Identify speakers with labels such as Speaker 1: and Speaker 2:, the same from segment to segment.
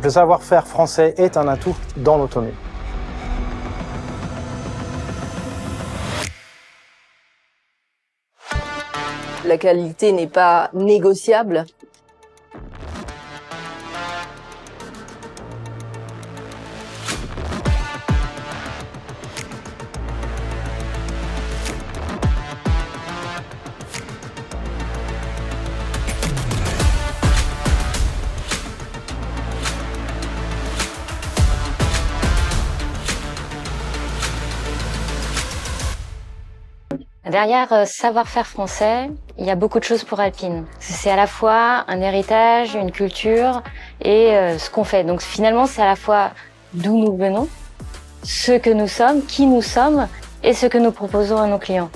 Speaker 1: Le savoir-faire français est un atout dans l'automobile.
Speaker 2: La qualité n'est pas négociable.
Speaker 3: Derrière savoir-faire français, il y a beaucoup de choses pour Alpine. C'est à la fois un héritage, une culture et ce qu'on fait. Donc finalement, c'est à la fois d'où nous venons, ce que nous sommes, qui nous sommes et ce que nous proposons à nos clients.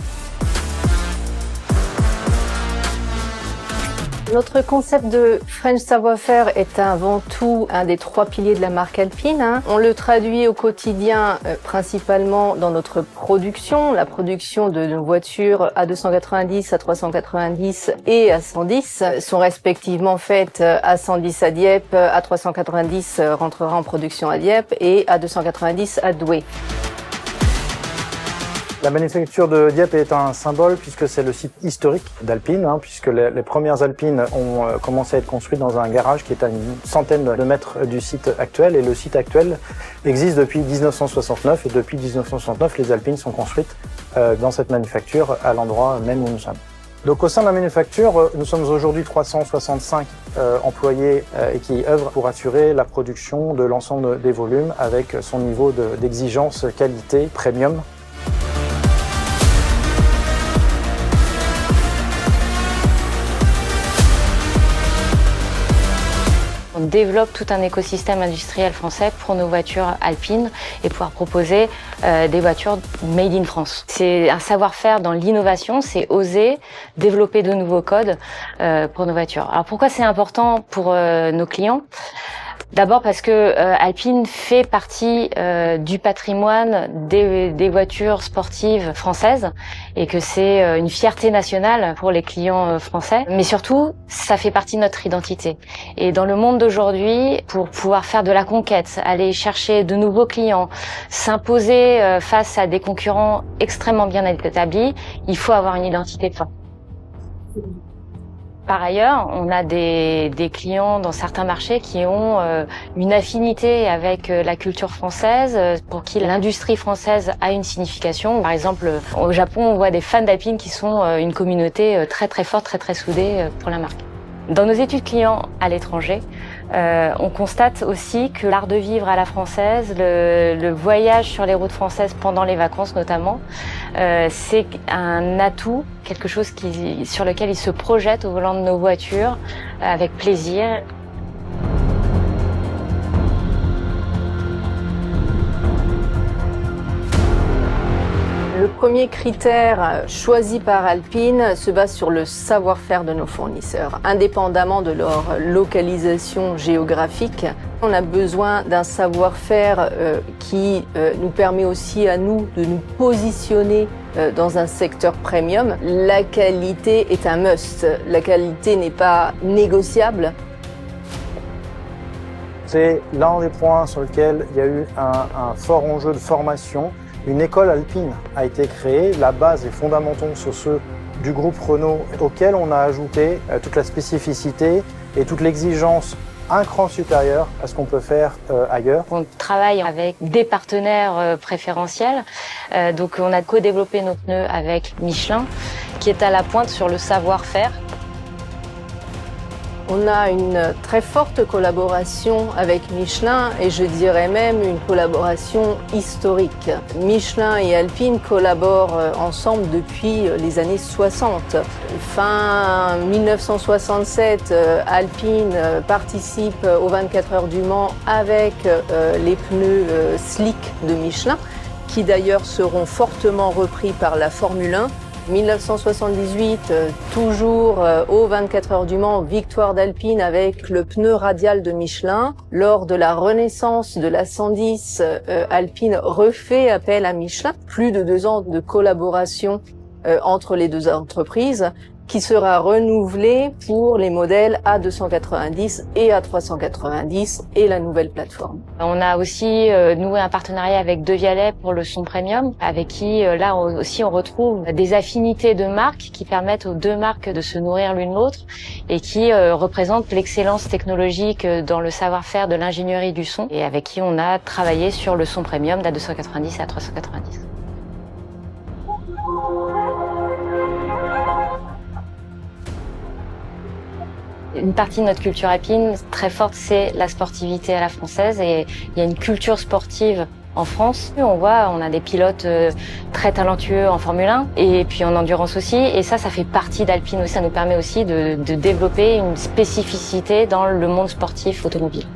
Speaker 2: Notre concept de French savoir-faire est avant tout un des 3 piliers de la marque Alpine. On le traduit au quotidien principalement dans notre production, la production de nos voitures A290, A390 et A110 sont respectivement faites A110 à Dieppe, A390 rentrera en production à Dieppe et A290 à Douai.
Speaker 1: La manufacture de Dieppe est un symbole puisque c'est le site historique d'Alpine, puisque les premières Alpines ont commencé à être construites dans un garage qui est à une centaine de mètres du site actuel. Et le site actuel existe depuis 1969 et depuis 1969, les Alpines sont construites dans cette manufacture à l'endroit même où nous sommes. Donc au sein de la manufacture, nous sommes aujourd'hui 365 employés et qui œuvrent pour assurer la production de l'ensemble des volumes avec son niveau d'exigence qualité premium.
Speaker 3: On développe tout un écosystème industriel français pour nos voitures alpines et pouvoir proposer des voitures made in France. C'est un savoir-faire dans l'innovation, c'est oser développer de nouveaux codes pour nos voitures. Alors pourquoi c'est important pour nos clients ? D'abord parce que Alpine fait partie du patrimoine des voitures sportives françaises et que c'est une fierté nationale pour les clients français. Mais surtout, ça fait partie de notre identité. Et dans le monde d'aujourd'hui, pour pouvoir faire de la conquête, aller chercher de nouveaux clients, s'imposer face à des concurrents extrêmement bien établis, il faut avoir une identité forte. Par ailleurs, on a des clients dans certains marchés qui ont une affinité avec la culture française, pour qui l'industrie française a une signification. Par exemple, au Japon, on voit des fans d'Alpine qui sont une communauté très très forte, très très soudée pour la marque. Dans nos études clients à l'étranger, on constate aussi que l'art de vivre à la française, le voyage sur les routes françaises pendant les vacances notamment, c'est un atout, quelque chose sur lequel ils se projettent au volant de nos voitures avec plaisir.
Speaker 2: Le premier critère choisi par Alpine se base sur le savoir-faire de nos fournisseurs. Indépendamment de leur localisation géographique, on a besoin d'un savoir-faire qui nous permet aussi à nous de nous positionner dans un secteur premium. La qualité est un must. La qualité n'est pas négociable.
Speaker 1: C'est l'un des points sur lequel il y a eu un fort enjeu de formation. Une école alpine a été créée, la base et fondamentaux sont ceux du groupe Renault, auquel on a ajouté toute la spécificité et toute l'exigence un cran supérieur à ce qu'on peut faire ailleurs.
Speaker 3: On travaille avec des partenaires préférentiels, donc on a co-développé nos pneus avec Michelin, qui est à la pointe sur le savoir-faire.
Speaker 2: On a une très forte collaboration avec Michelin et je dirais même une collaboration historique. Michelin et Alpine collaborent ensemble depuis les années 60. Fin 1967, Alpine participe aux 24 heures du Mans avec les pneus slick de Michelin, qui d'ailleurs seront fortement repris par la Formule 1. 1978, toujours aux 24 heures du Mans, victoire d'Alpine avec le pneu radial de Michelin. Lors de la renaissance de la 110, Alpine refait appel à Michelin. Plus de 2 ans de collaboration entre les deux entreprises. qui sera renouvelé pour les modèles A290 et A390 et la nouvelle plateforme.
Speaker 3: On a aussi noué un partenariat avec De Vialet pour le son premium, avec qui là aussi on retrouve des affinités de marques qui permettent aux deux marques de se nourrir l'une l'autre et qui représentent l'excellence technologique dans le savoir-faire de l'ingénierie du son et avec qui on a travaillé sur le son premium d'A290 et A390. Une partie de notre culture alpine très forte, c'est la sportivité à la française et il y a une culture sportive en France. On voit, on a des pilotes très talentueux en Formule 1 et puis en endurance aussi. Et ça fait partie d'Alpine aussi. Ça nous permet aussi de développer une spécificité dans le monde sportif automobile.